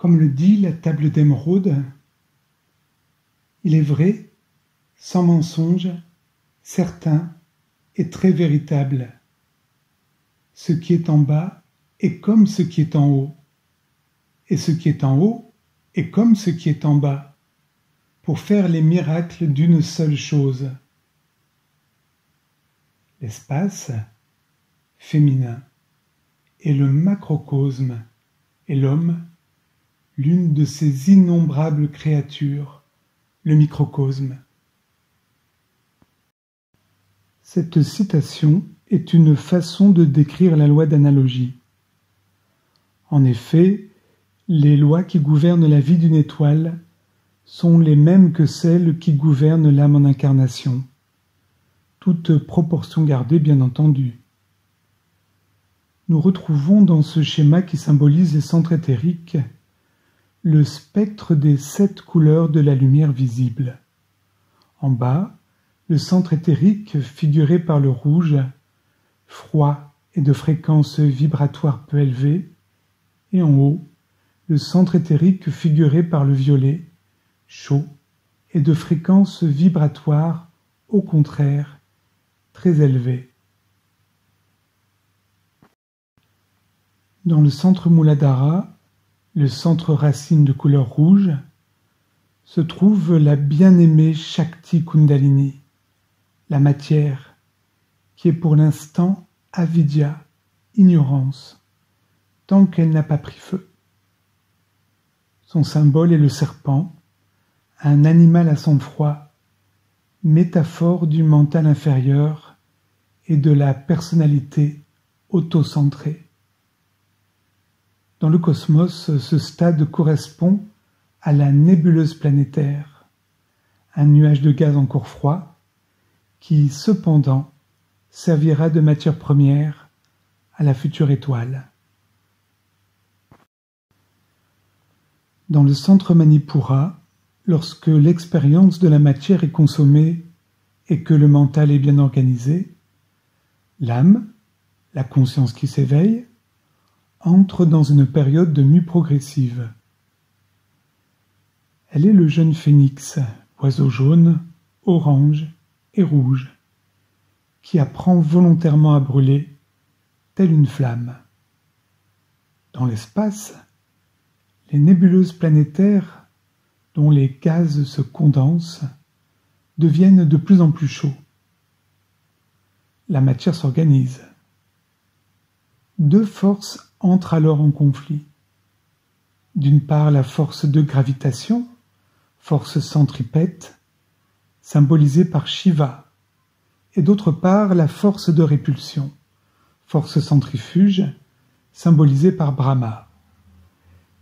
Comme le dit la table d'émeraude, il est vrai, sans mensonge, certain et très véritable. Ce qui est en bas est comme ce qui est en haut, et ce qui est en haut est comme ce qui est en bas, pour faire les miracles d'une seule chose. L'espace, féminin, est le macrocosme, et l'homme, l'une de ces innombrables créatures, le microcosme. Cette citation est une façon de décrire la loi d'analogie. En effet, les lois qui gouvernent la vie d'une étoile sont les mêmes que celles qui gouvernent l'âme en incarnation, toute proportion gardée bien entendu. Nous retrouvons dans ce schéma qui symbolise les centres éthériques le spectre des 7 couleurs de la lumière visible. En bas, le centre éthérique figuré par le rouge, froid et de fréquence vibratoire peu élevée, et en haut, le centre éthérique figuré par le violet, chaud et de fréquence vibratoire, au contraire, très élevée. Dans le centre Muladhara, le centre racine de couleur rouge, se trouve la bien-aimée Shakti Kundalini, la matière, qui est pour l'instant avidya, ignorance, tant qu'elle n'a pas pris feu. Son symbole est le serpent, un animal à sang froid, métaphore du mental inférieur et de la personnalité autocentrée. Dans le cosmos, ce stade correspond à la nébuleuse planétaire, un nuage de gaz encore froid qui, cependant, servira de matière première à la future étoile. Dans le centre Manipura, lorsque l'expérience de la matière est consommée et que le mental est bien organisé, l'âme, la conscience qui s'éveille, entre dans une période de mue progressive. Elle est le jeune phénix, oiseau jaune, orange et rouge, qui apprend volontairement à brûler, telle une flamme. Dans l'espace, les nébuleuses planétaires, dont les gaz se condensent, deviennent de plus en plus chauds. La matière s'organise. 2 forces entrent alors en conflit. D'une part, la force de gravitation, force centripète, symbolisée par Shiva, et d'autre part, la force de répulsion, force centrifuge, symbolisée par Brahma.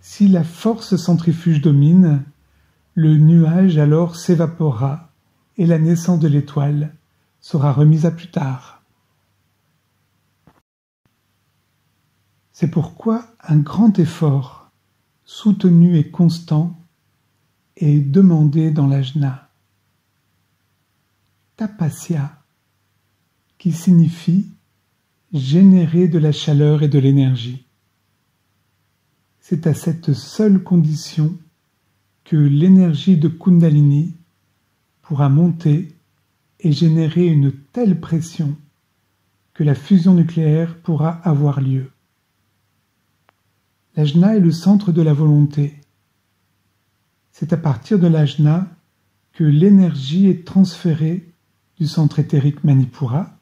Si la force centrifuge domine, le nuage alors s'évaporera et la naissance de l'étoile sera remise à plus tard. C'est pourquoi un grand effort, soutenu et constant, est demandé dans l'ajna. Tapasya, qui signifie générer de la chaleur et de l'énergie. C'est à cette seule condition que l'énergie de Kundalini pourra monter et générer une telle pression que la fusion nucléaire pourra avoir lieu. L'ajna est le centre de la volonté. C'est à partir de l'ajna que l'énergie est transférée du centre éthérique Manipura,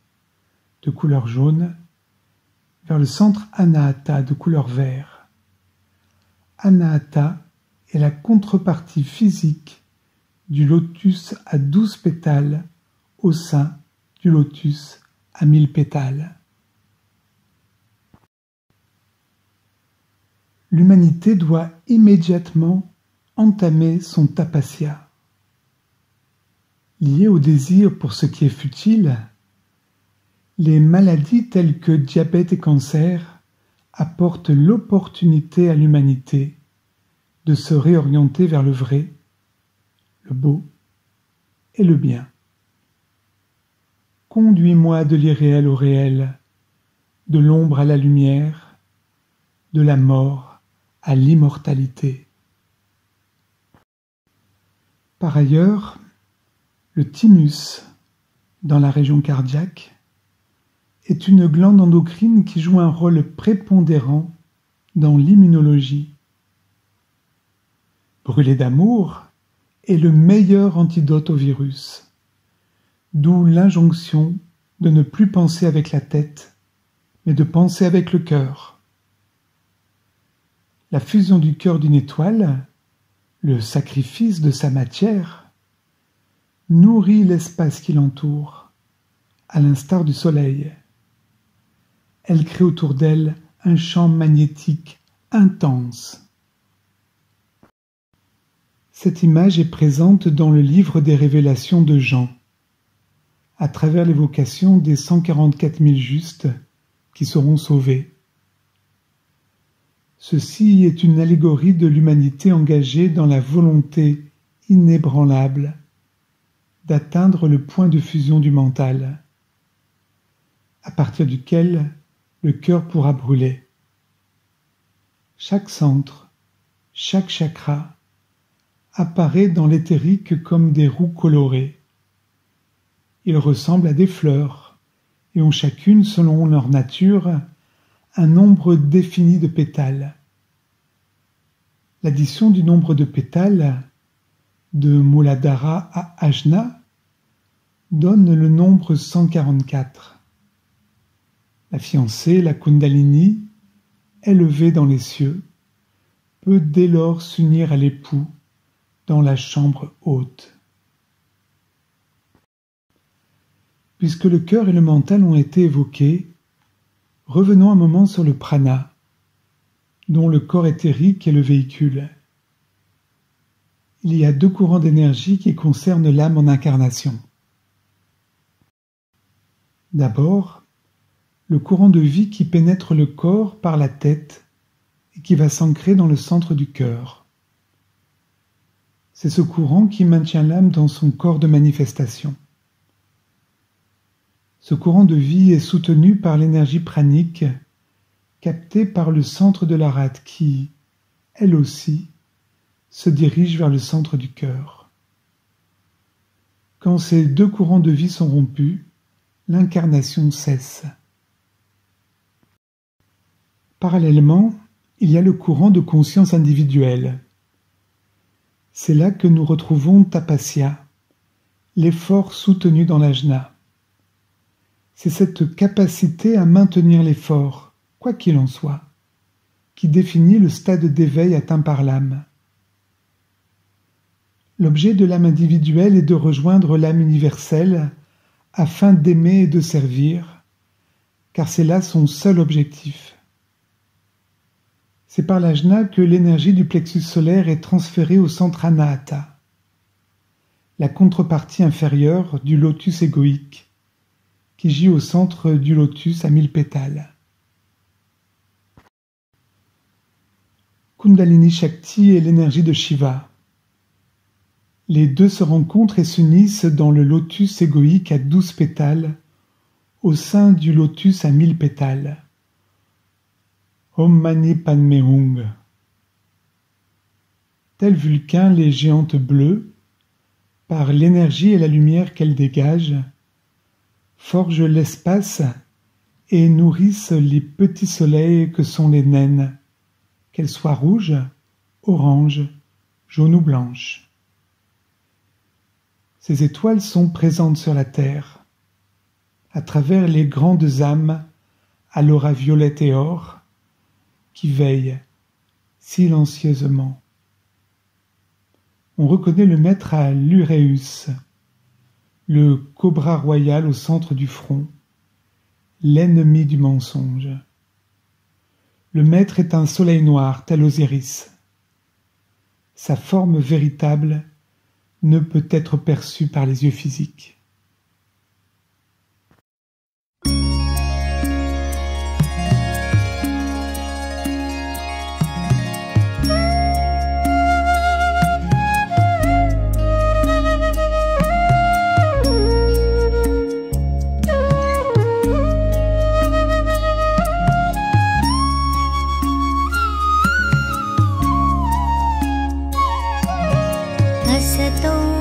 de couleur jaune, vers le centre Anahata, de couleur vert. Anahata est la contrepartie physique du lotus à 12 pétales au sein du lotus à 1000 pétales. L'humanité doit immédiatement entamer son tapasya. Lié au désir pour ce qui est futile, les maladies telles que diabète et cancer apportent l'opportunité à l'humanité de se réorienter vers le vrai, le beau et le bien. Conduis-moi de l'irréel au réel, de l'ombre à la lumière, de la mort à l'immortalité. Par ailleurs, le thymus, dans la région cardiaque, est une glande endocrine qui joue un rôle prépondérant dans l'immunologie. Brûler d'amour est le meilleur antidote au virus, d'où l'injonction de ne plus penser avec la tête, mais de penser avec le cœur. La fusion du cœur d'une étoile, le sacrifice de sa matière, nourrit l'espace qui l'entoure, à l'instar du soleil. Elle crée autour d'elle un champ magnétique intense. Cette image est présente dans le livre des Révélations de Jean, à travers l'évocation des 144 000 justes qui seront sauvés. Ceci est une allégorie de l'humanité engagée dans la volonté inébranlable d'atteindre le point de fusion du mental, à partir duquel le cœur pourra brûler. Chaque centre, chaque chakra apparaît dans l'éthérique comme des roues colorées. Ils ressemblent à des fleurs et ont chacune, selon leur nature, un nombre défini de pétales. L'addition du nombre de pétales de Mooladhara à Ajna donne le nombre 144. La fiancée, la Kundalini, élevée dans les cieux, peut dès lors s'unir à l'époux dans la chambre haute. Puisque le cœur et le mental ont été évoqués, revenons un moment sur le prana, dont le corps éthérique est le véhicule. Il y a deux courants d'énergie qui concernent l'âme en incarnation. D'abord, le courant de vie qui pénètre le corps par la tête et qui va s'ancrer dans le centre du cœur. C'est ce courant qui maintient l'âme dans son corps de manifestation. Ce courant de vie est soutenu par l'énergie pranique captée par le centre de la rate qui, elle aussi, se dirige vers le centre du cœur. Quand ces deux courants de vie sont rompus, l'incarnation cesse. Parallèlement, il y a le courant de conscience individuelle. C'est là que nous retrouvons Tapasya, l'effort soutenu dans l'ajna. C'est cette capacité à maintenir l'effort, quoi qu'il en soit, qui définit le stade d'éveil atteint par l'âme. L'objet de l'âme individuelle est de rejoindre l'âme universelle afin d'aimer et de servir, car c'est là son seul objectif. C'est par l'ajna que l'énergie du plexus solaire est transférée au centre Anahata, la contrepartie inférieure du lotus égoïque, qui gît au centre du lotus à 1000 pétales. Kundalini Shakti est l'énergie de Shiva. Les deux se rencontrent et s'unissent dans le lotus égoïque à 12 pétales, au sein du lotus à 1000 pétales. Om Mani Padme Hum. Tel Vulcain, les géantes bleues, par l'énergie et la lumière qu'elles dégagent, forgent l'espace et nourrissent les petits soleils que sont les naines, qu'elles soient rouges, oranges, jaunes ou blanches. Ces étoiles sont présentes sur la terre, à travers les grandes âmes à l'aura violette et or, qui veillent silencieusement. On reconnaît le maître à l'Uræus, le cobra royal au centre du front, l'ennemi du mensonge. Le maître est un soleil noir tel Osiris. Sa forme véritable ne peut être perçue par les yeux physiques. तो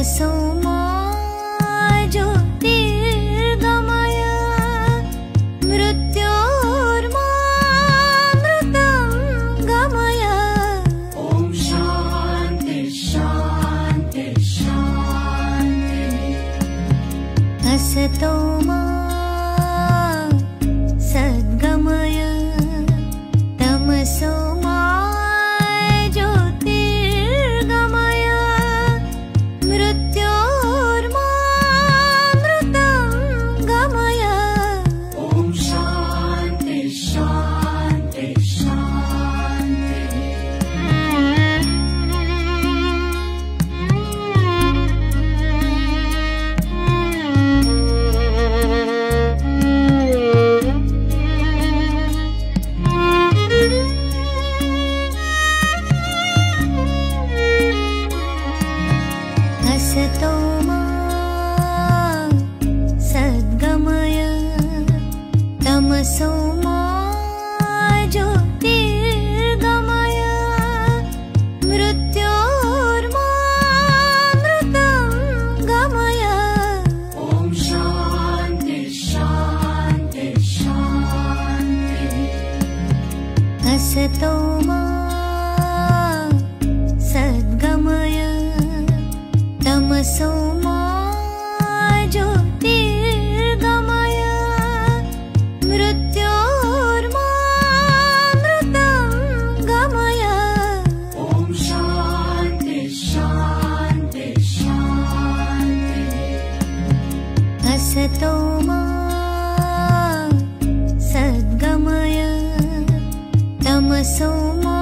तमसो मा ज्योतिर्गमय मृत्योर्मामृतं गमय। ॐ शान्ति शान्ति शान्ति। असतो मा सद्गमय तमसो मा ज्योतिर्गमय मृत्योर्मामृतं गमय। ॐ शान्ति शान्ति शान्ति। असतो मा सद्गमय तमसो मा ज्योतिर्गमय मृत्योर्मामृतं गमय। ॐ शान्ति शान्ति शान्ति। असतो मा सद्गमय तमसो मा ज्योतिर्गमय मृत्योर्मामृतं गमय। ॐ शान्ति शान्ति शान्ति। असतो मा सद्गमय तमसो मा